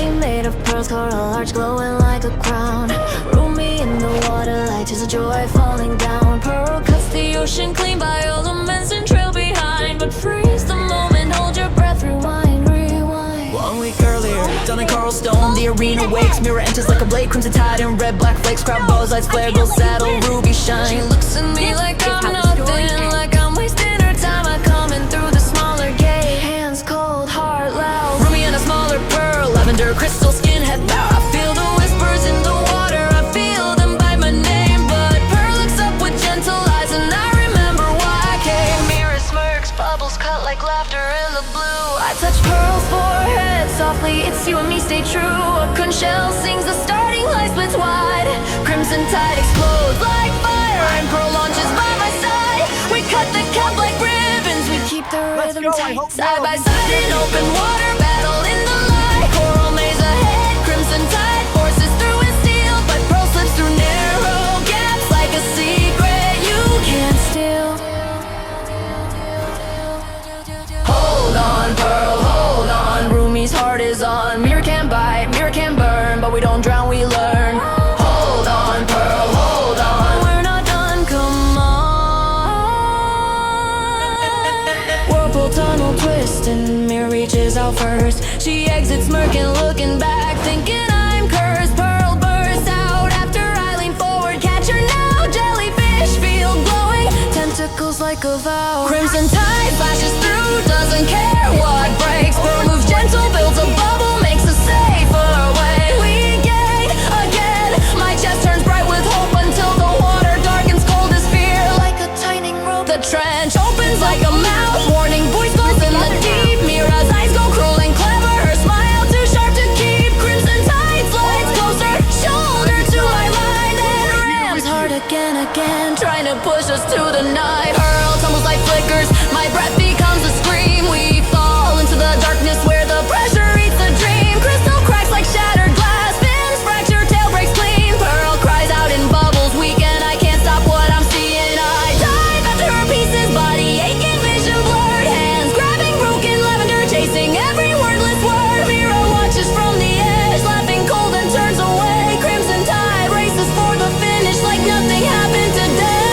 Confetti made of pearls, coral arch glowing like a crown. Rumi in the water, light tears of joy falling down. Pearl cuts the ocean clean by elements and trail behind. But freeze the moment, hold your breath, rewind, rewind. 1 week earlier, done in coral stone, the arena wakes. Mira enters like a blade, crimson tide and red black flakes. Crowd bows, lights flare, gold saddle, ruby shine. She looks at me like I'm nothing, like I'm wasting her time. I come in through the smaller gate, hands cold, heart loud. Rumi and a smaller pearl, lavender crystal skin head bow. I feel the whispers in the water, I feel them by my name. But Pearl looks up with gentle eyes and I remember why I came. Mira smirks, bubbles cut like laughter in the blue. I touch Pearl's forehead softly, it's you and me, stay true. A conch shell sings, the starting light splits wide. Crimson tide explodes like fire and Pearl launches by my side. We cut the cap like ribbons, we keep the rhythm tight. Side by side in open water, battle in the light. Coral maze ahead, crimson tide forces through and steel. But Pearl slips through narrow gaps like a secret you can't steal. Hold on, Pearl, hold on. Rumi's heart is on. Mira can bite, Mira can burn, but we don't drown, we learn. Hold on, Pearl, hold on. We're not done, come on. Whirlpool tunnel twist and Mira reaches out first. She exits smirking, looking back, thinking I'm cursed. Pearl bursts out after I lean forward. Catch her now, jellyfish field glowing, tentacles like a vow. Crimson tide flashes through, doesn't care what breaks. Pearl moves gentle, builds a bubble, makes a safer way. We gain again, my chest turns bright with hope until the water darkens cold as fear. Like a tightening rope, the trench opens like a mouth, warning voice calls in the deep. Mira's eyes go cruel and clever, her smile too sharp to keep. Crimson tide slides closer, shoulder to my mind, then rams hard again, trying to push us to the night. Pearl tumbles like flickers, my breath becomes a scream. We fall into the darkness where the pressure eats the dream. Crystal cracks like shattered glass, fins fracture, tail breaks clean. Pearl cries out in bubbles, weak and I can't stop what I'm seeing. I dive after her pieces, body aching, vision blurred, hands grabbing broken lavender, chasing every wordless word. Mira watches from the edge, laughing cold and turns away. Crimson tide races for the finish like nothing happened today.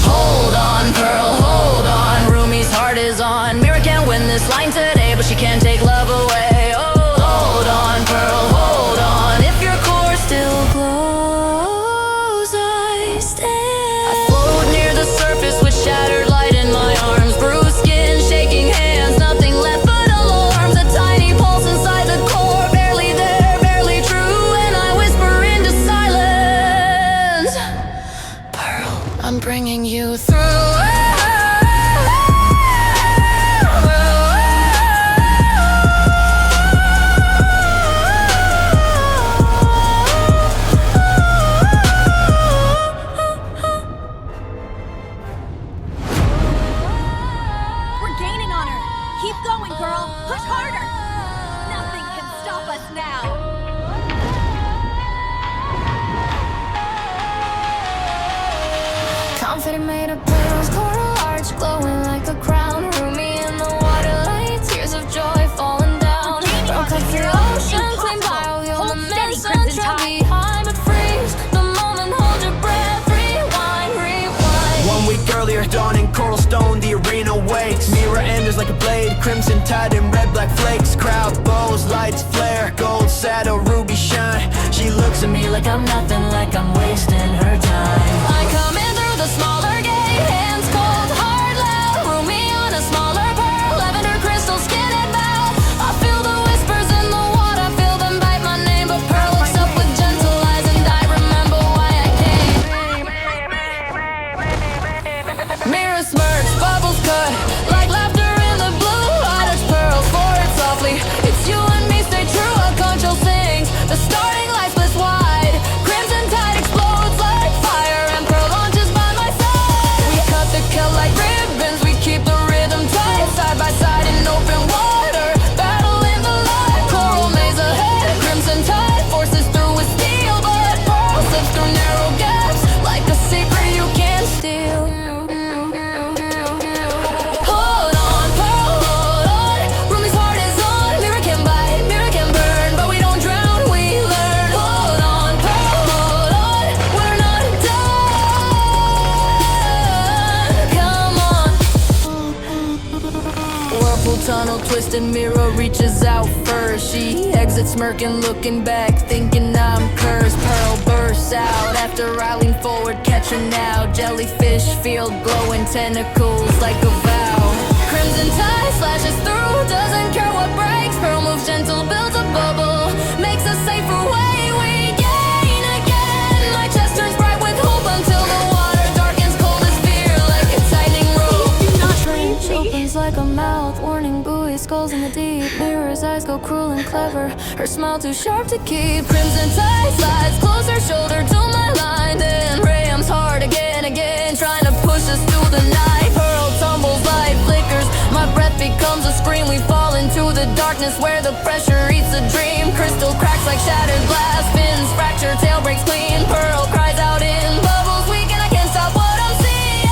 Hold on, Pearl, hold on. Rumi's heart is on. Mira can't win this line today, but she can't take love away. Oh, hold on, Pearl, hold on. If your core still glows, I stand. I float near the surface with shattered light in my arms. Bruised skin, shaking hands, nothing left but alarms. A tiny pulse inside the core, barely there, barely true. And I whisper into silence, Pearl, I'm bringing you through. We're gaining on her. Keep going, girl. Push harder. Nothing can stop us now. Confetti made of pearls, coral arch glowing like a crown. Rumi in the water, light tears of joy falling down. Pearl cuts the ocean, clean by all the elements and trail behind. But freeze the moment, hold your breath, rewind, rewind. 1 week earlier, dawn in coral stone, the arena wakes. Mira enters like a blade, crimson tide and red black flakes. Crowd bows, lights flare, gold saddle, ruby shine. She looks at me like I'm nothing, like I'm wasting her time. I come in through the smaller gate, hands cold, heart loud. Rumi on a smaller pearl, lavender crystal skin and mouth. I feel the whispers in the water, I feel them bite my name. But Pearl looks up with gentle eyes and I remember why I came. Mira smirks, bubbles cut like laughter in the blue. I touch Pearl's forehead softly, it's you and me, stay true. A conch shell sings, the starting light splits wide. Crimson tide explodes like fire and Pearl launches by my side. twisted. Mira reaches out first. She exits smirking, looking back, thinking I'm cursed. Pearl bursts out after I lean forward, catch her now. Jellyfish field glowing tentacles like a vow. Crimson tide slashes through, doesn't care what breaks. Pearl moves gentle, builds a bubble, makes a safer way. We gain again. My chest turns bright with hope until the water darkens cold as fear, like a tightening rope. Trench opens like a mouth, warning buoy, skulls in the deep. Mira's eyes go cruel and clever, her smile too sharp to keep. Crimson tide slides closer, shoulder to my line, then rams hard again, trying to push us through the night. Pearl tumbles, light flickers, my breath becomes a scream. We fall into the darkness where the pressure eats a dream. Crystal cracks like shattered glass, fins fracture, tail breaks clean. Pearl cries out in bubbles, weak and I can't stop what I'm seeing.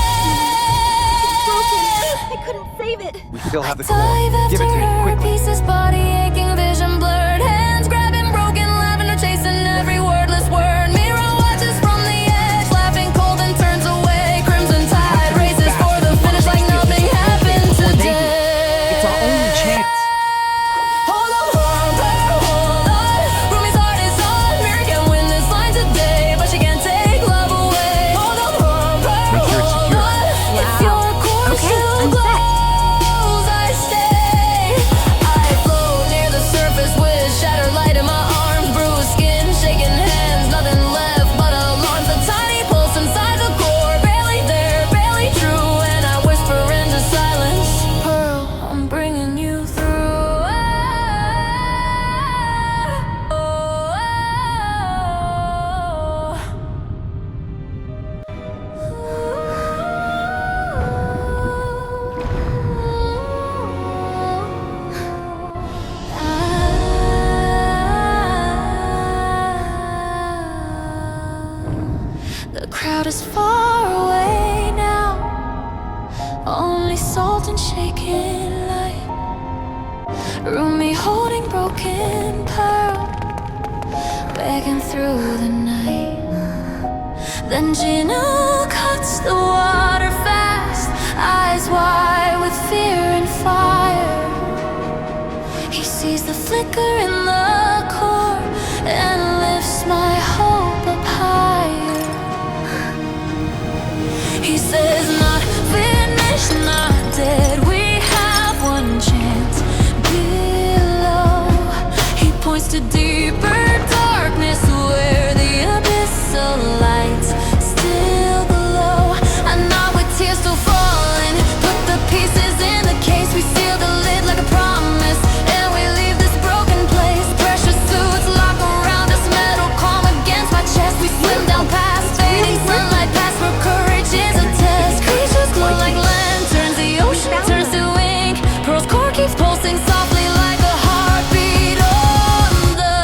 I couldn't save it. We still have the Dive core. Give it to me, after quickly. pieces, body aching, vision blurred, hands grabbing broken, lavender chasing every wordless word. Mira watches from the edge, laughing cold and turns away. Crimson tide races for the finish like nothing happened today. It's our only chance. Hold on, hold on. Rumi's heart is on. Mira can win this line today, but she can't take love away. Hold on, Make sure it's hold secure. on. If your core Okay, still I'm set. glows, I stay. I float near the surface with shattered light in my arms, bruised skin, shaking hands, nothing left but alarms. A tiny pulse inside the core, barely there, barely true, and I whisper into silence. Pearl, I'm bringing you through. The crowd is far away now, only salt and shaking light. Rumi holding broken pearl, begging through the night. Then Gino cuts the water fast, eyes wide with fear and fire. He sees the flicker in the core and lifts my hope up higher. He says, not finished, not dead. We have one chance below. He points to deeper darkness where the abyssal lights still glow. And now with tears still falling, put the pieces in the case. We seal the lid like a promise, and we leave this broken place. Precious suits lock around us, metal calm against my chest. We swim down past fading sunlight, past where courage is a test. Creatures glow like lanterns, the ocean turns to ink. Pearl's core keeps pulsing softly like a heartbeat on the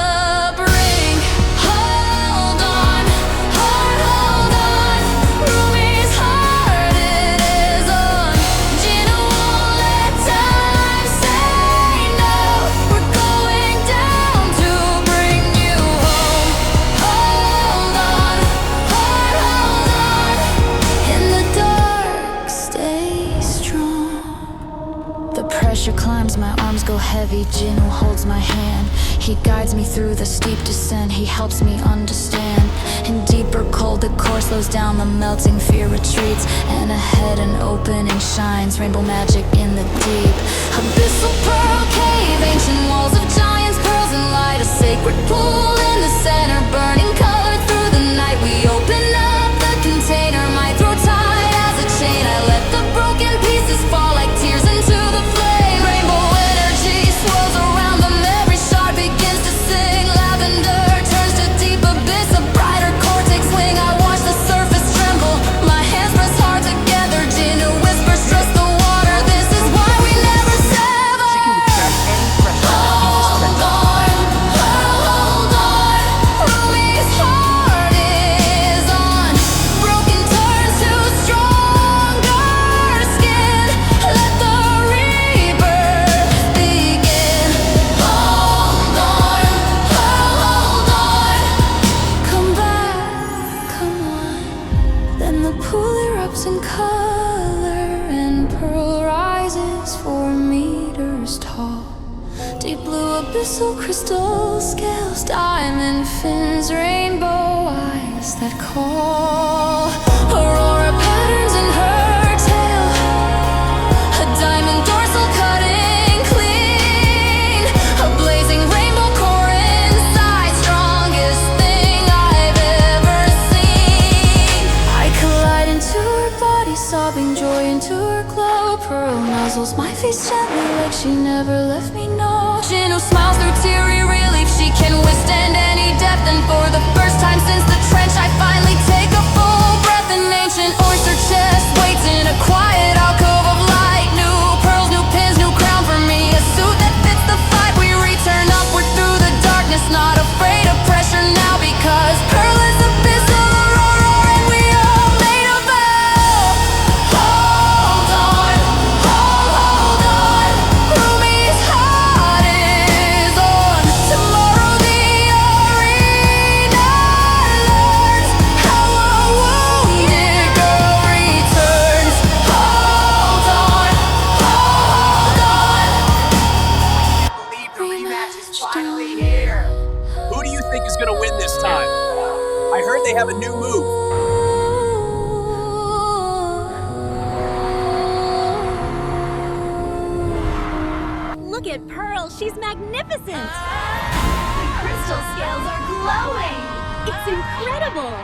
brink. Hold on, hold on. Rumi's heart it is on. Gina won't let time say no. We're going down to bring you home. Hold on, hold on. In the dark, stay strong. The pressure climbs, my arms go heavy. Jinu holds my hand. He guides me through the steep descent. He helps me understand. In deeper cold, the core slows down. The melting fear retreats, and ahead an opening shines. Rainbow magic in the deep. Abyssal pearl cave, ancient walls of giants, pearls and light. A sacred pool in the center, burning color through the night. We open up the container, my throat tied as a chain. I let the broken pieces fall like tears into the flame. Rainbow energy swirls around them, every shard begins to sing. Lavender turns to deep abyss, a brighter core takes wing. I watch the surface tremble, my hands press hard together. Gina whispers, trust the water, this is why we never sever. Deep blue abyssal crystal scales, diamond fins, rainbow eyes that call. Aurora patterns in her tail, a diamond dorsal cutting clean, a blazing rainbow core inside, strongest thing I've ever seen. I collide into her body, sobbing joy into her glow. Pearl nuzzles my face gently like she never left me, no. Chin who smiles through teary relief, she can withstand any depth. And for the first time since the trench, I finally take a full breath. An ancient oyster chest waits in a quiet alcove of light. New pearls, new pins, new crown for me, a suit that fits the fight. We return upward through the darkness, not afraid of pressure now, because Pearl is abyssal aurora and we all made a vow. Hold on, hold on, Rumi's heart is on. Tomorrow the arena learns how a wounded girl returns. Hold on, hold on. Believe the rematch is finally here. Who do you think is gonna win this time? I heard they have a new move. Look at Pearl, she's magnificent! The crystal scales are glowing! It's incredible!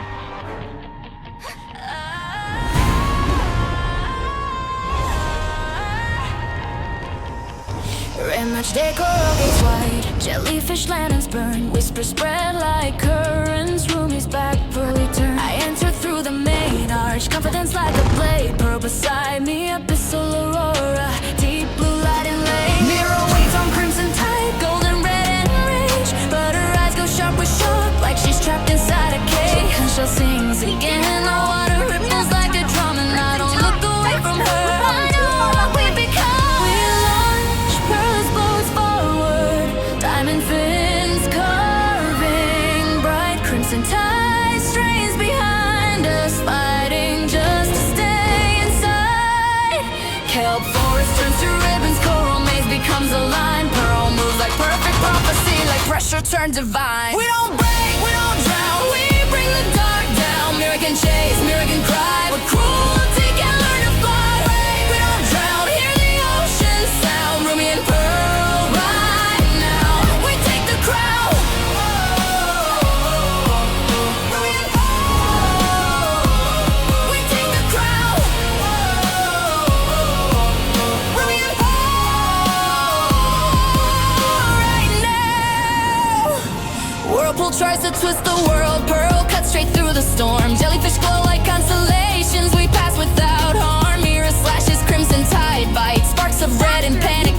Red match decor gates wide, jellyfish lanterns burn, whispers spread like currents. Rumi's back, pearly turn. I enter through the main arch, confidence like a blade. Pearl beside me, abyssal aurora, deep blue light and lane. Mira waits on crimson tide, golden red and rage, but her eyes go sharp with shock, like she's trapped inside a cage. And she'll sings again, the water ripples like a drum, and I don't look away from her. I know what we become. We launch, pearls boats forward, diamond fins carving, bright crimson tide strains behind us, fighting just to stay inside. Kelp forest turns to ribbons, coral maze becomes a line. Pearl moves like perfect prophecy, like pressure turned divine. We don't break, we don't drown, we bring the dark down. Mira can chase, Mira can cry, but cruelty can learn to fly. We don't drown, hear the ocean sound. Rumi and Pearl right now, we take the crown. Rumi and Pearl, we take the crown. Rumi and Pearl right now. Whirlpool tries to twist the world, Pearl cuts straight through the storm. Jellyfish glow like constellations, we pass without harm. Mira slashes, crimson tide bites, sparks of red and panic